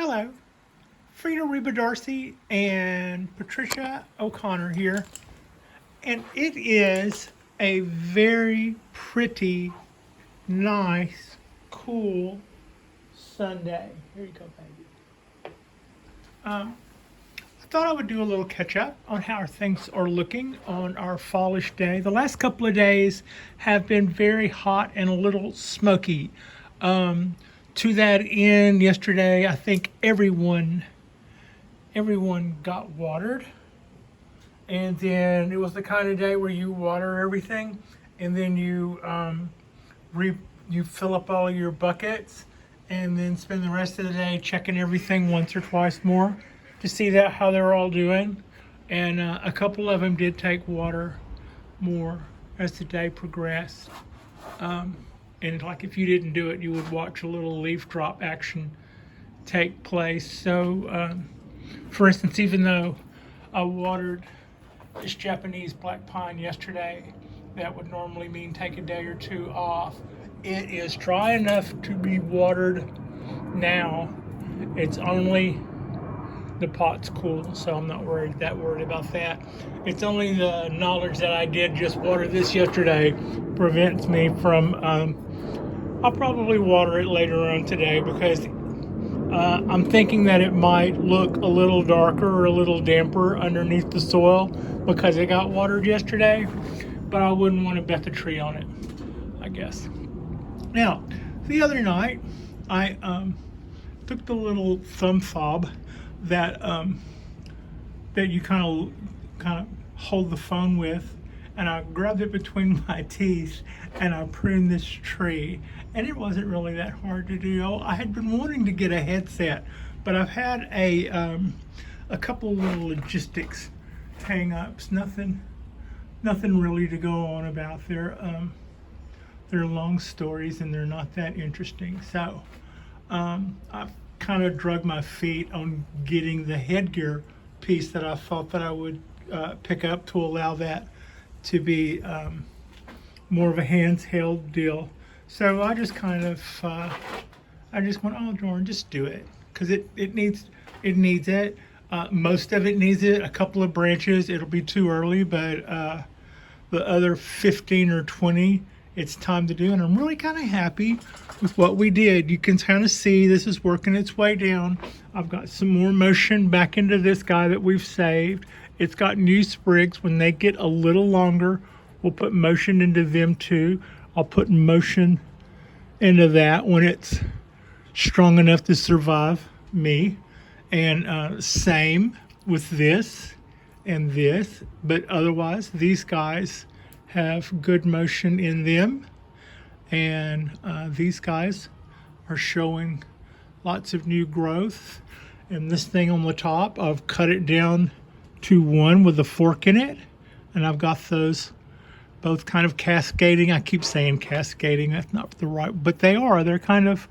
Hello, Frida Reba Darcy and Patricia O'Connor here, and it is a very pretty, nice, cool Sunday. Here you go, baby. I thought I would do a little catch up on how things are looking on our fallish day. The last couple of days have been very hot and a little smoky. To that end, yesterday I think everyone got watered, and then it was the kind of day where you water everything, and then you fill up all of your buckets, and then spend the rest of the day checking everything once or twice more to see that how they're all doing. And a couple of them did take water more as the day progressed. And like if you didn't do it, you would watch a little leaf drop action take place. So, for instance, even though I watered this Japanese black pine yesterday, that would normally mean take a day or two off. It is dry enough to be watered now. It's only the pot's cool, so I'm not worried about that. It's only the knowledge that I did just water this yesterday prevents me from. I'll probably water it later on today because I'm thinking that it might look a little darker or a little damper underneath the soil because it got watered yesterday, but I wouldn't want to bet the tree on it, I guess. Now, the other night, I took the little thumb fob that you kind of hold the phone with, and I grabbed it between my teeth and I pruned this tree. And it wasn't really that hard to do. I had been wanting to get a headset, but I've had a couple of little logistics hang-ups. Nothing really to go on about. They're long stories and they're not that interesting. So I've kind of drug my feet on getting the headgear piece that I thought that I would pick up to allow that to be more of a handheld deal. So I just kind of, I just went, oh, Jordan, just do it. Because it needs it. Most of it needs it. A couple of branches, it'll be too early, but the other 15 or 20, it's time to do. And I'm really kind of happy with what we did. You can kind of see this is working its way down. I've got some more motion back into this guy that we've saved. It's got new sprigs. When they get a little longer, we'll put motion into them too. I'll put motion into that when it's strong enough to survive me. And same with this and this. But otherwise, these guys have good motion in them. And these guys are showing lots of new growth. And this thing on the top, I've cut it down to one with a fork in it. And I've got those both kind of cascading. I keep saying cascading. That's not the right, but they are. They're kind of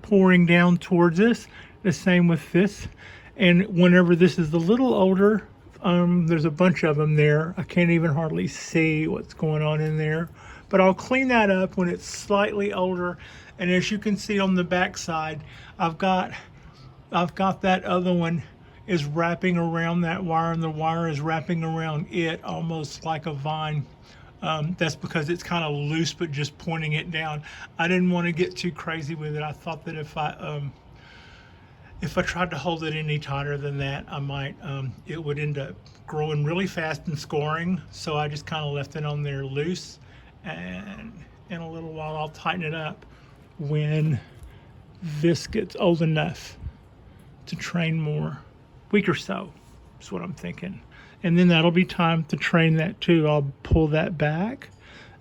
pouring down towards us. The same with this. And whenever this is a little older, there's a bunch of them there. I can't even hardly see what's going on in there. But I'll clean that up when it's slightly older. And as you can see on the back side, I've got that other one is wrapping around that wire, and the wire is wrapping around it almost like a vine. That's because it's kind of loose, but just pointing it down. I didn't want to get too crazy with it. I thought that if I tried to hold it any tighter than that, I might it would end up growing really fast and scoring. So I just kind of left it on there loose, and in a little while I'll tighten it up when this gets old enough to train more. Week or so is what I'm thinking. And then that'll be time to train that too. I'll pull that back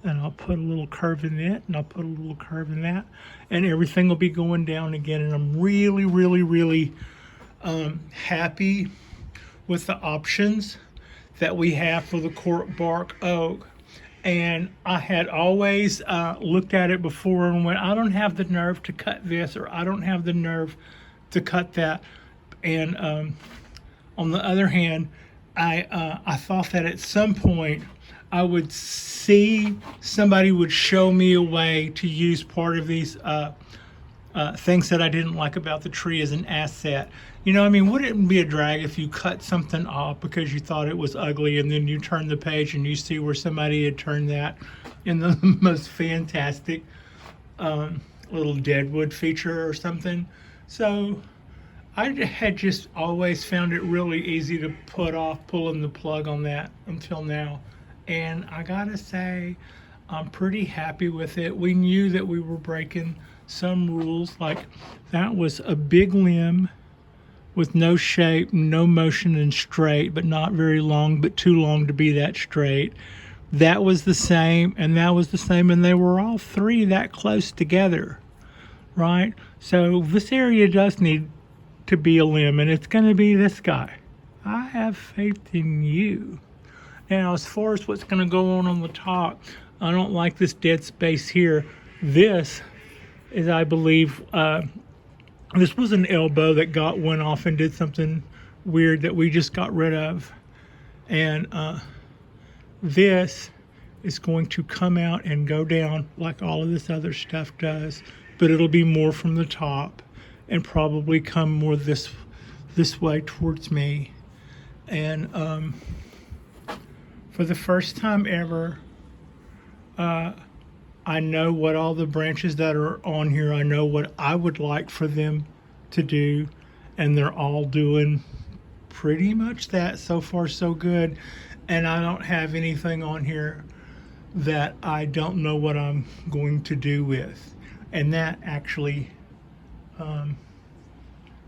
and I'll put a little curve in it, and I'll put a little curve in that, and everything will be going down again. And I'm really, really, really happy with the options that we have for the Cork Bark Oak. And I had always looked at it before and went, I don't have the nerve to cut this, or I don't have the nerve to cut that. And on the other hand, I thought that at some point I would see somebody would show me a way to use part of these things that I didn't like about the tree as an asset. You know, I mean, would it be a drag if you cut something off because you thought it was ugly and then you turn the page and you see where somebody had turned that in the most fantastic little deadwood feature or something? So I had just always found it really easy to put off pulling the plug on that until now. And I gotta say, I'm pretty happy with it. We knew that we were breaking some rules, like that was a big limb with no shape, no motion, and straight, but not very long, but too long to be that straight. That was the same, and that was the same, and they were all three that close together, right? So this area does need to be a limb, and it's going to be this guy. I have faith in you. Now, as far as what's going to go on the top, I don't like this dead space here. This is, I believe, this was an elbow that went off and did something weird that we just got rid of. And this is going to come out and go down like all of this other stuff does, but it'll be more from the top and probably come more this way towards me. And for the first time ever, I know what all the branches that are on here, I know what I would like for them to do, and they're all doing pretty much that. So far so good. And I don't have anything on here that I don't know what I'm going to do with. And that actually,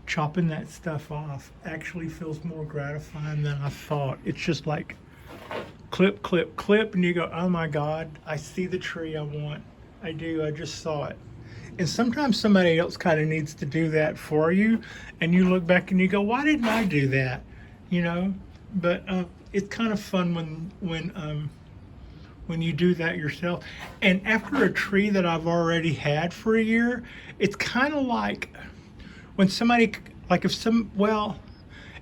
chopping that stuff off actually feels more gratifying than I thought. It's just like clip, clip, clip, and you go, oh my God, I see the tree I want. I do, I just saw it. And sometimes somebody else kind of needs to do that for you, and you look back and you go, why didn't I do that? You know, but it's kind of fun when you do that yourself. And after a tree that I've already had for a year, it's kind of like when somebody, like if some, well,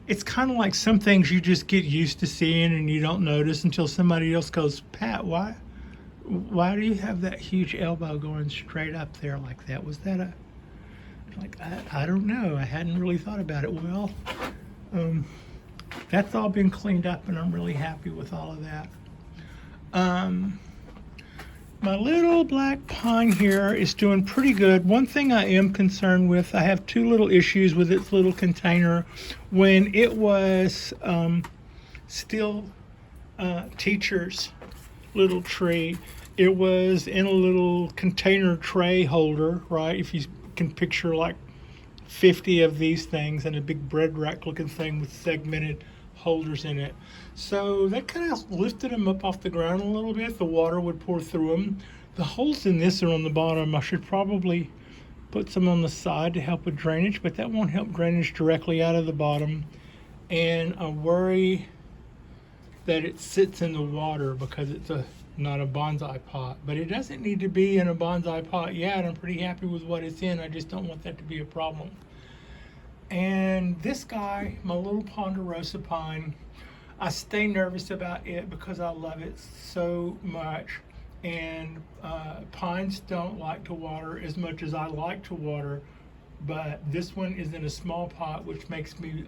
it's kind of like some things you just get used to seeing and you don't notice until somebody else goes, Pat, why do you have that huge elbow going straight up there like that? Was that a, like, I don't know. I hadn't really thought about it. Well, that's all been cleaned up and I'm really happy with all of that. My little black pine here is doing pretty good. One thing I am concerned with, I have two little issues with its little container. When it was still Teacher's little tree, it was in a little container tray holder, right? If you can picture like 50 of these things and a big bread rack looking thing with segmented holders in it. So that kind of lifted them up off the ground a little bit. The water would pour through them. The holes in this are on the bottom. I should probably put some on the side to help with drainage, but that won't help drainage directly out of the bottom. And I worry that it sits in the water because it's not a bonsai pot. But it doesn't need to be in a bonsai pot yet. I'm pretty happy with what it's in. I just don't want that to be a problem. And this guy, my little Ponderosa Pine, I stay nervous about it because I love it so much. And pines don't like to water as much as I like to water, but this one is in a small pot, which makes me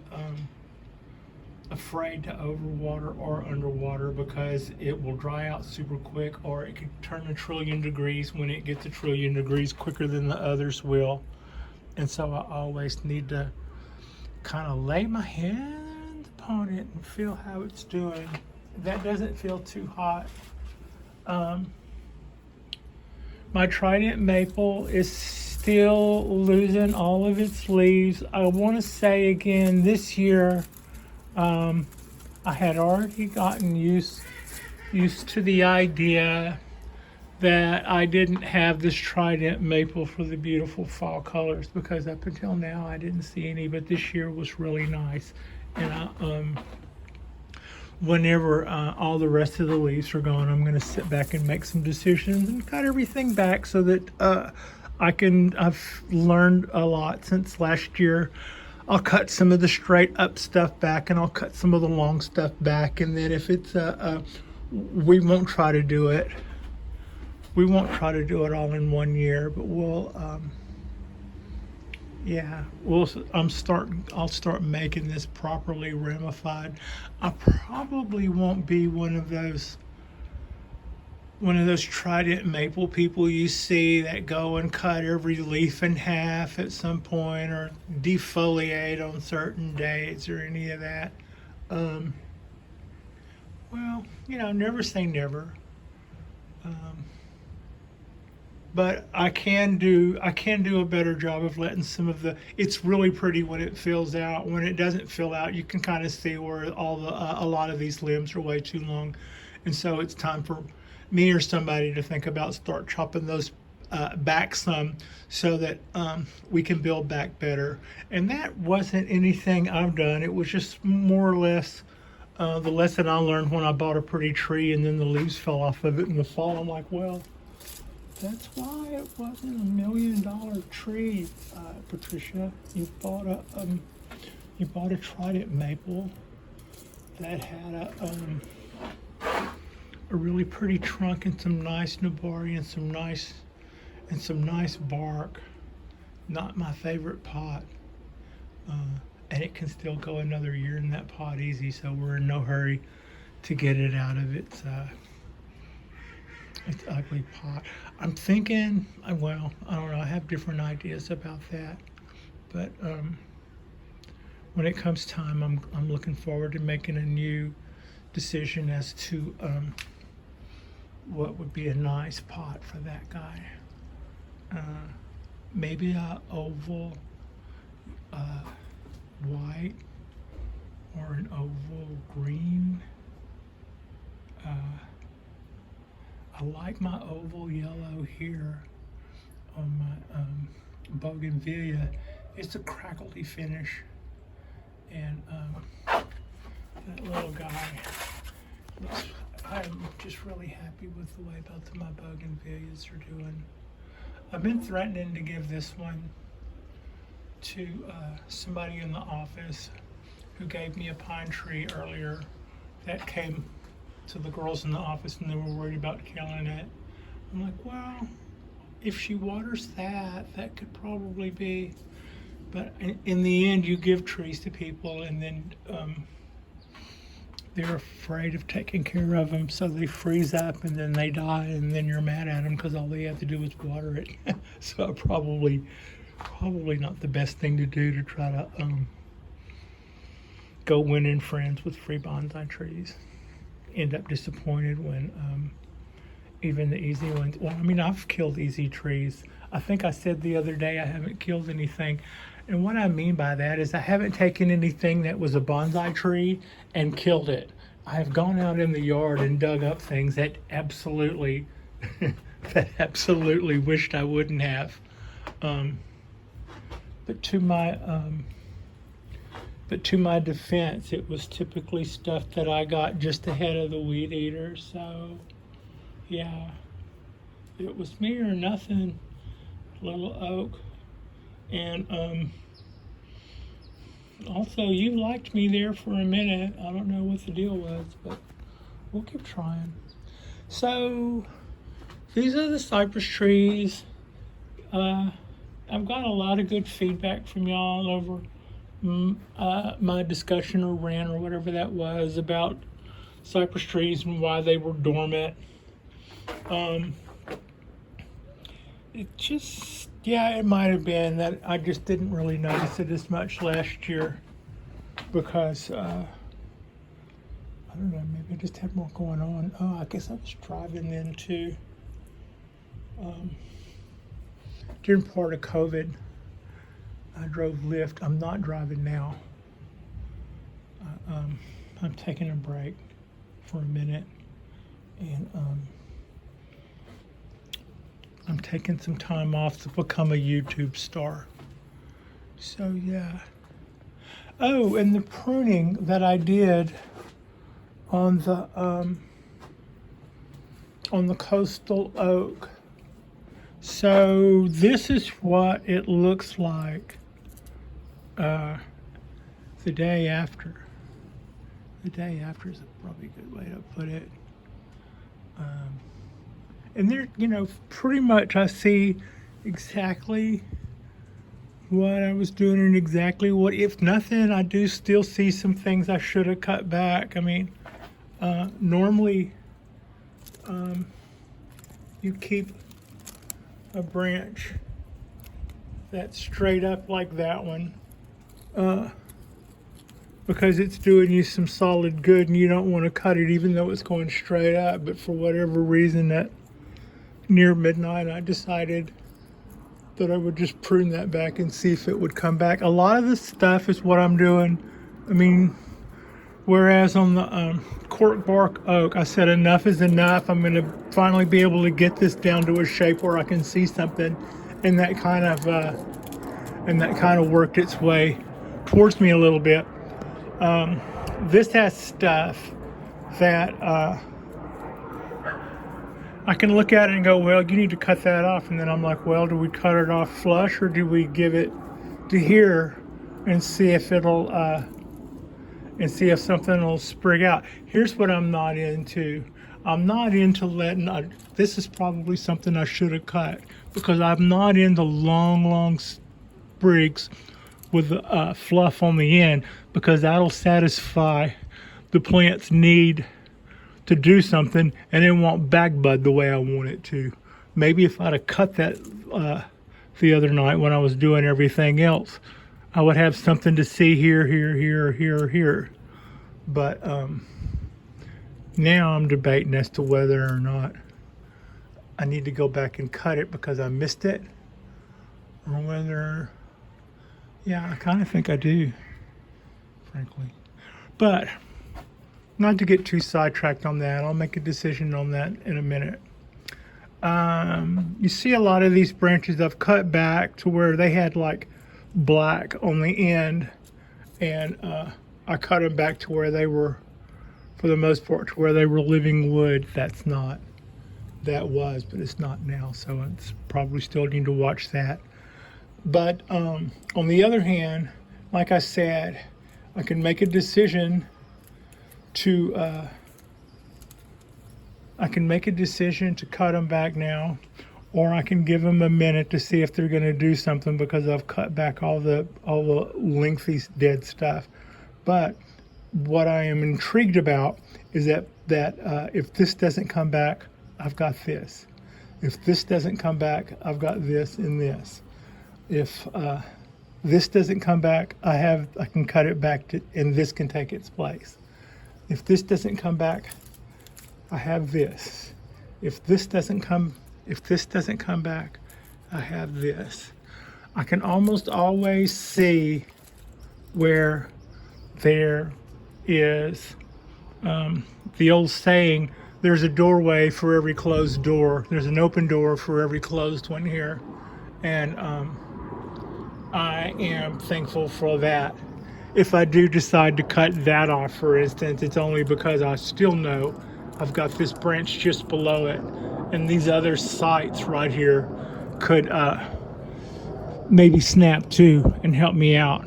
afraid to overwater or underwater because it will dry out super quick, or it could turn 1,000,000,000 degrees when it gets 1,000,000,000 degrees quicker than the others will. And so I always need to kind of lay my hand upon it and feel how it's doing. That doesn't feel too hot. My trident maple is still losing all of its leaves. I want to say again, this year I had already gotten used to the idea that I didn't have this trident maple for the beautiful fall colors, because up until now I didn't see any, but this year was really nice. And whenever all the rest of the leaves are gone, I'm going to sit back and make some decisions and cut everything back so that I've learned a lot since last year. I'll cut some of the straight up stuff back, and I'll cut some of the long stuff back, and then if it's we won't try to do it. We won't try to do it all in one year, but we'll Yeah, well, I'll start making this properly ramified. I probably won't be one of those trident maple people you see that go and cut every leaf in half at some point or defoliate on certain dates or any of that. Um, well, never say never. Um, but I can do a better job of letting some of the. It's really pretty when it fills out. When it doesn't fill out, you can kind of see where a lot of these limbs are way too long, and so it's time for me or somebody to think about start chopping those back some so that we can build back better. And that wasn't anything I've done. It was just more or less the lesson I learned when I bought a pretty tree and then the leaves fell off of it in the fall. I'm like, well, that's why it wasn't $1 million tree, Patricia. You bought a trident maple that had a really pretty trunk and some nice nubari and some nice bark. Not my favorite pot, and it can still go another year in that pot easy. So we're in no hurry to get it out of its ugly pot. I'm thinking, well, I don't know. I have different ideas about that, but when it comes time, I'm looking forward to making a new decision as to what would be a nice pot for that guy. Maybe a oval white or an oval green. I like my oval yellow here on my Bougainvillea. It's a crackly finish, and that little guy I'm just really happy with the way both of my Bougainvilleas are doing. I've been threatening to give this one to somebody in the office who gave me a pine tree earlier that came to the girls in the office and they were worried about killing it. I'm like, well, if she waters that could probably be. But in the end, you give trees to people and then they're afraid of taking care of them, so they freeze up and then they die, and then you're mad at them because all they have to do is water it. So probably not the best thing to do to try to go winning friends with free bonsai trees. End up disappointed when even the easy ones. Well, I mean, I've killed easy trees. I think I said the other day I haven't killed anything. And what I mean by that is I haven't taken anything that was a bonsai tree and killed it. I have gone out in the yard and dug up things that absolutely, that absolutely wished I wouldn't have. But to my defense, it was typically stuff that I got just ahead of the weed eater. So, yeah, it was me or nothing, little oak. And also, you liked me there for a minute. I don't know what the deal was, but we'll keep trying. So, these are the cypress trees. I've got a lot of good feedback from y'all over my discussion or rant or whatever that was about cypress trees and why they were dormant. It might have been that I just didn't really notice it as much last year because, I don't know, maybe I just had more going on. Oh, I guess I was driving then too. During part of COVID, I drove Lyft. I'm not driving now. I'm taking a break for a minute, and I'm taking some time off to become a YouTube star. So yeah. Oh, and the pruning that I did on the coastal oak. So this is what it looks like the day after. The day after is probably a good way to put it. And there, pretty much I see exactly what I was doing and exactly what. If nothing, I do still see some things I should have cut back. I mean, normally you keep a branch that's straight up like that one because it's doing you some solid good, and you don't want to cut it even though it's going straight up. But for whatever reason, at near midnight, I decided that I would just prune that back and see if it would come back. A lot of this stuff is what I'm doing. I mean, whereas on the Cork Bark Oak, I said enough is enough. I'm going to finally be able to get this down to a shape where I can see something, and that kind of worked its way towards me a little bit. This has stuff that I can look at it and go, well, you need to cut that off. And then I'm like, well, do we cut it off flush, or do we give it to here and see if it'll, and see if something will sprig out? Here's what I'm not into. I'm not into letting, this is probably something I should have cut, because I'm not into long sprigs with fluff on the end, because that'll satisfy the plant's need to do something, and it won't back bud the way I want it to. Maybe if I'd have cut that the other night when I was doing everything else, I would have something to see here. But now I'm debating as to whether or not I need to go back and cut it because I missed it, or whether, yeah, I kind of think I do, frankly. But not to get too sidetracked on that. I'll make a decision on that in a minute. You see a lot of these branches I've cut back to where they had like black on the end, and I cut them back to where they were, for the most part, to where they were living wood. That's not, that was, but it's not now, so it's probably still need to watch that. But on the other hand, like I said, I can make a decision to cut them back now, or I can give them a minute to see if they're going to do something, because I've cut back all the lengthy dead stuff. But what I am intrigued about is that if this doesn't come back, I've got this. If this doesn't come back, I've got this and this. If this doesn't come back, I can cut it back to, and this can take its place. If this doesn't come back, I have this. If this doesn't come back, I have this. I can almost always see where there is the old saying, there's a doorway for every closed door. There's an open door for every closed one here. And I am thankful for that. If I do decide to cut that off, for instance, it's only because I still know I've got this branch just below it, and these other sites right here could maybe snap too and help me out.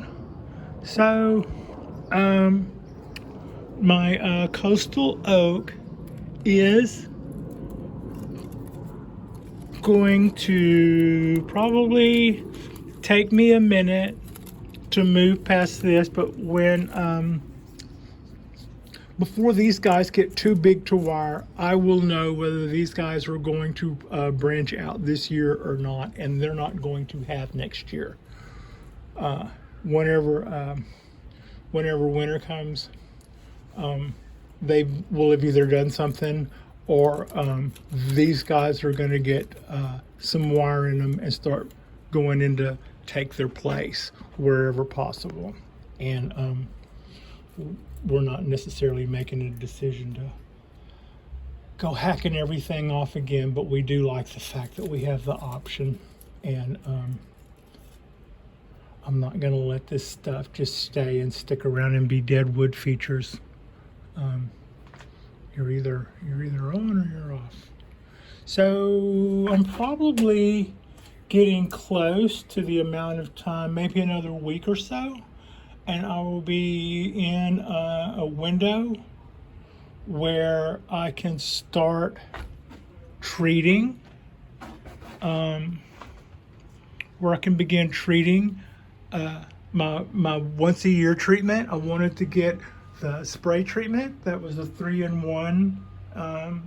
So my coastal oak is going to probably take me a minute to move past this, but when before these guys get too big to wire, I will know whether these guys are going to branch out this year or not, and they're not going to have next year. Whenever winter comes, they will have either done something, or these guys are going to get some wire in them and start going into take their place wherever possible. And we're not necessarily making a decision to go hacking everything off again, but we do like the fact that we have the option. And I'm not going to let this stuff just stay and stick around and be dead wood features. You're either on or you're off. So I'm probably getting close to the amount of time, maybe another week or so, and I will be in a window where I can start treating, where I can begin treating my once a year treatment. I wanted to get the spray treatment. That was a 3-in-1, I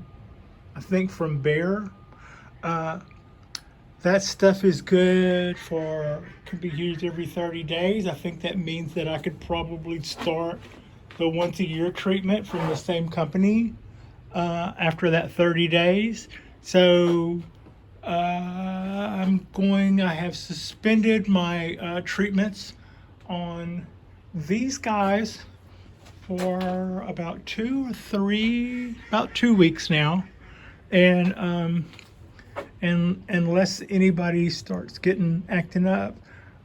think from Bear. That stuff is good can be used every 30 days. I think that means that I could probably start the once a year treatment from the same company after that 30 days. So I have suspended my treatments on these guys for about 2 weeks now. And unless anybody starts acting up,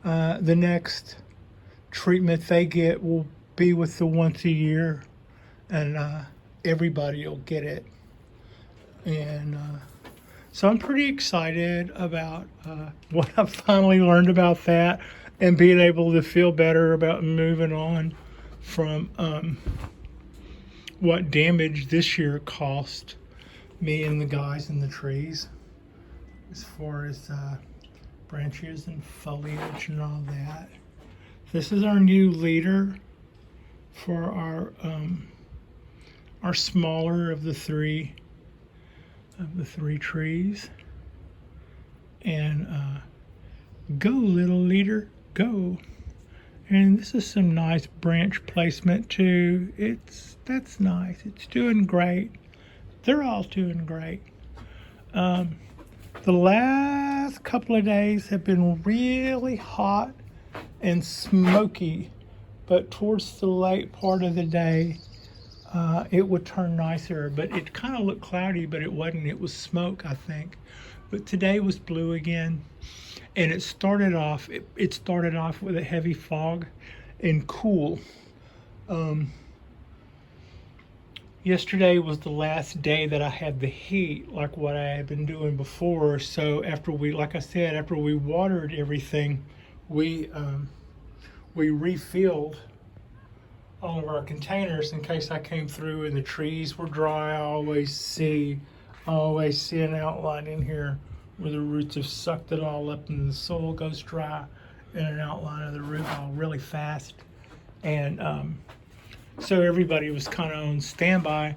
the next treatment they get will be with the once a year, and everybody will get it. And so I'm pretty excited about what I've finally learned about that, and being able to feel better about moving on from what damage this year cost me and the guys in the trees, as far as branches and foliage and all that. This is our new leader for our smaller of the three trees. And go, little leader, go. And this is some nice branch placement too. That's nice. It's doing great. They're all doing great. The last couple of days have been really hot and smoky, but towards the late part of the day, it would turn nicer. But it kind of looked cloudy, but it wasn't. It was smoke, I think. But today was blue again, and it started off with a heavy fog and cool. Yesterday was the last day that I had the heat, like what I had been doing before. So after we watered everything, we refilled all of our containers in case I came through and the trees were dry. I always see an outline in here where the roots have sucked it all up and the soil goes dry, and an outline of the root ball really fast. And so everybody was kind of on standby.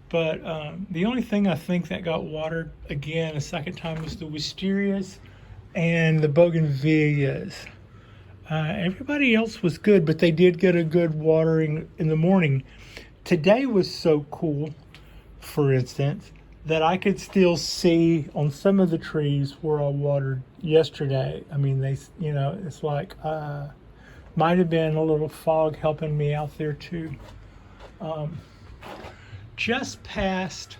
But the only thing I think that got watered again a second time was the wisterias and the bougainvilleas. Everybody else was good, but they did get a good watering in the morning. Today was so cool, for instance, that I could still see on some of the trees where I watered yesterday. I mean, it's like might have been a little fog helping me out there too. Just past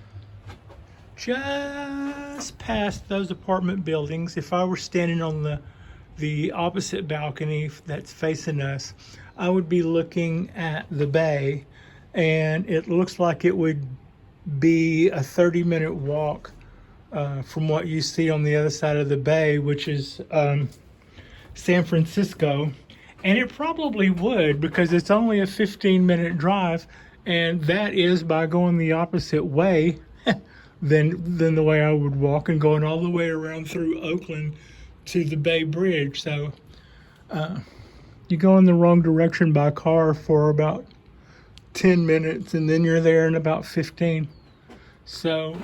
those apartment buildings, if I were standing on the opposite balcony that's facing us, I would be looking at the bay, and it looks like it would be a 30-minute walk from what you see on the other side of the bay, which is San Francisco. And it probably would, because it's only a 15-minute drive, and that is by going the opposite way than the way I would walk, and going all the way around through Oakland to the Bay Bridge. So you go in the wrong direction by car for about 10 minutes, and then you're there in about 15. So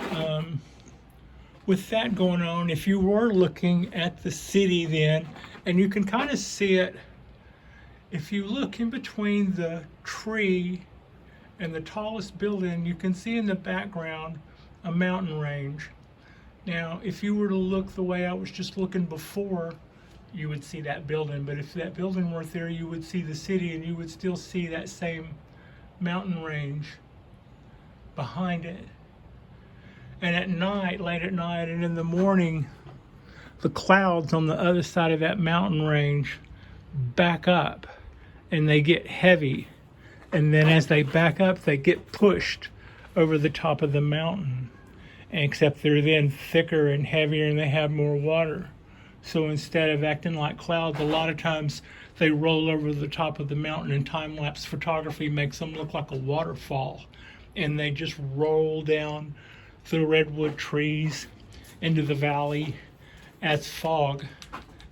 with that going on, if you were looking at the city then, and you can kind of see it, if you look in between the tree and the tallest building, you can see in the background a mountain range. Now, if you were to look the way I was just looking before, you would see that building. But if that building weren't there, you would see the city, and you would still see that same mountain range behind it. And at night, late at night and in the morning, the clouds on the other side of that mountain range back up, and they get heavy. And then as they back up, they get pushed over the top of the mountain. Except they're then thicker and heavier, and they have more water. So instead of acting like clouds, a lot of times they roll over the top of the mountain, and time-lapse photography makes them look like a waterfall. And they just roll down through redwood trees into the valley as fog.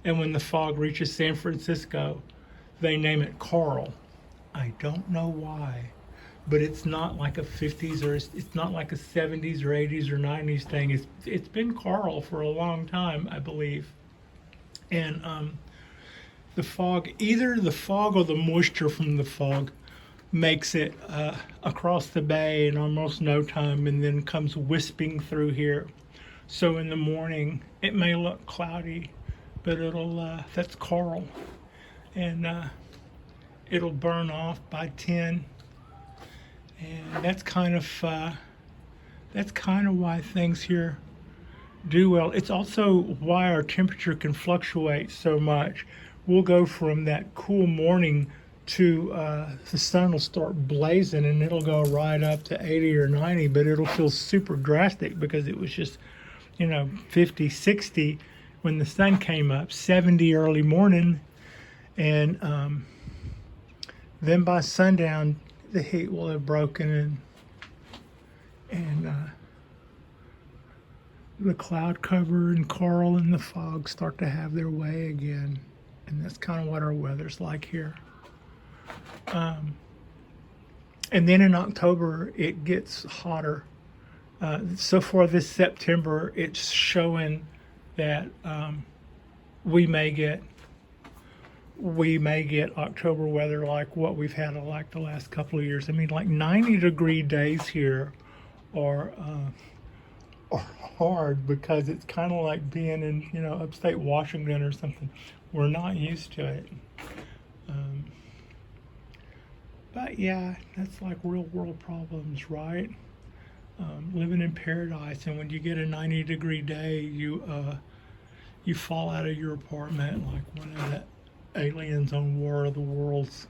And when the fog reaches San Francisco, they name it Coral. I don't know why, but it's not like a 50s or it's not like a 70s or 80s or 90s thing. It's been Coral for a long time, I believe. And the fog, either the fog or the moisture from the fog makes it across the bay in almost no time, and then comes wisping through here. So in the morning it may look cloudy, but that's coral, and it'll burn off by 10, and that's kind of why things here do well. It's also why our temperature can fluctuate so much. We'll go from that cool morning to the sun will start blazing, and it'll go right up to 80 or 90, but it'll feel super drastic because it was just 50, 60 when the sun came up, 70 early morning, and then by sundown the heat will have broken, and the cloud cover and coral and the fog start to have their way again. And that's kind of what our weather's like here. And then in October it gets hotter. So far this September it's showing that we may get October weather like what we've had like the last couple of years. I mean, like 90-degree days here are hard because it's kind of like being in upstate Washington or something. We're not used to it. But yeah, that's like real world problems, right? Living in paradise, and when you get a 90-degree day, you fall out of your apartment like one of the aliens on War of the Worlds.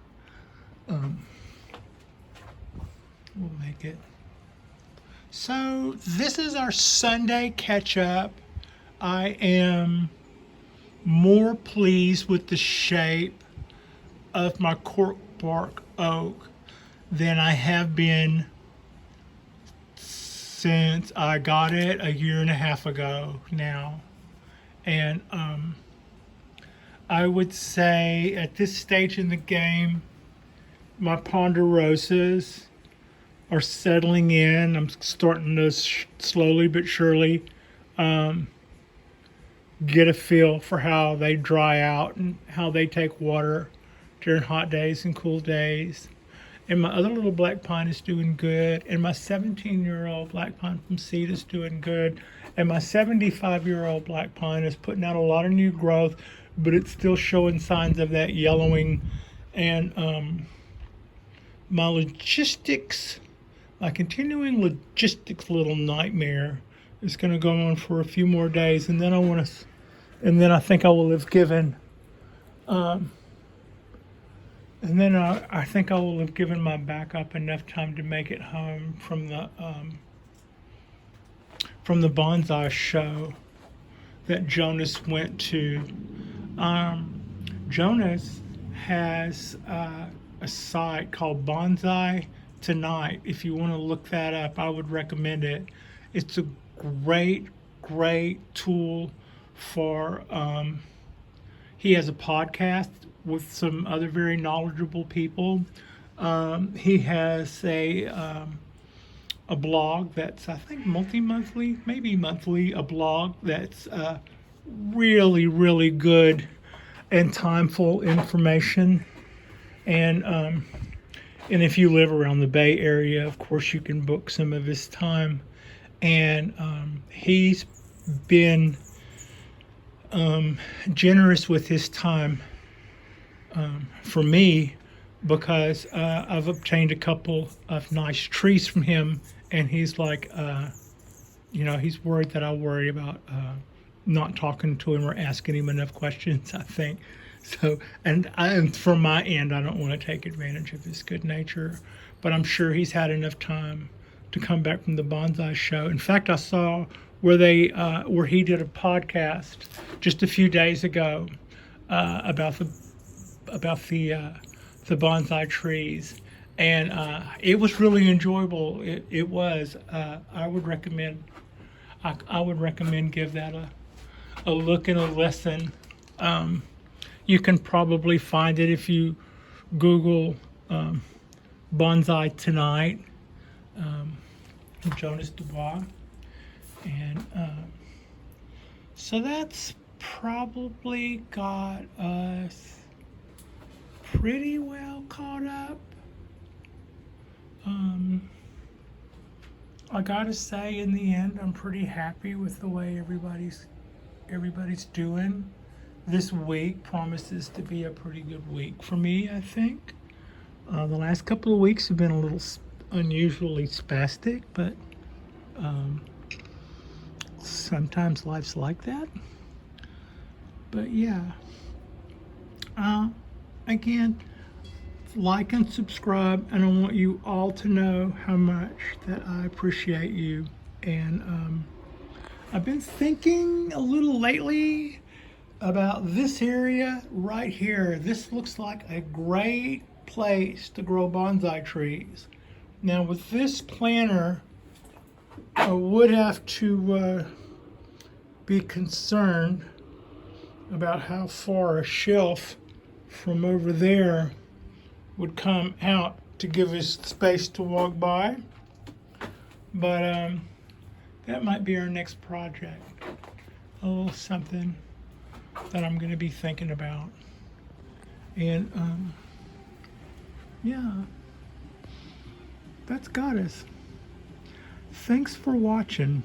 We'll make it. So this is our Sunday catch up. I am more pleased with the shape of my Cork Bark Oak than I have been since I got it a year and a half ago now. And I would say at this stage in the game, my ponderosas are settling in. I'm starting to slowly but surely get a feel for how they dry out and how they take water during hot days and cool days. And my other little black pine is doing good. And my 17-year-old black pine from seed is doing good. And my 75-year-old black pine is putting out a lot of new growth, but it's still showing signs of that yellowing. And my continuing logistics little nightmare is going to go on for a few more days, and then I think I will have given I think I will have given my backup enough time to make it home from the bonsai show that Jonas went to. Jonas has a site called Bonsai Tonight. If you want to look that up, I would recommend it. It's a great tool for he has a podcast with some other very knowledgeable people. He has a blog that's, I think, multi-monthly, maybe monthly, a blog that's really good and timeful information. And if you live around the Bay Area, of course, you can book some of his time. And he's been generous with his time for me, because I've obtained a couple of nice trees from him, and he's like, he's worried that I worry about not talking to him or asking him enough questions, I think. So, and from my end, I don't want to take advantage of his good nature, but I'm sure he's had enough time to come back from the bonsai show. In fact, I saw where he did a podcast just a few days ago about the bonsai trees, and it was really enjoyable. It was. I would recommend give that a look and a listen. You can probably find it if you Google Bonsai Tonight, Jonas Dubois. And so that's probably got us pretty well caught up. I gotta say, in the end, I'm pretty happy with the way everybody's doing. This week promises to be a pretty good week for me, I think. The last couple of weeks have been a little unusually spastic, but sometimes life's like that. But yeah, again, like and subscribe, and I want you all to know how much that I appreciate you. And I've been thinking a little lately about this area right here. This looks like a great place to grow bonsai trees. Now with this planter, I would have to be concerned about how far a shelf from over there would come out to give us space to walk by. But that might be our next project. A little something that I'm going to be thinking about. And yeah, that's got us. Thanks for watching.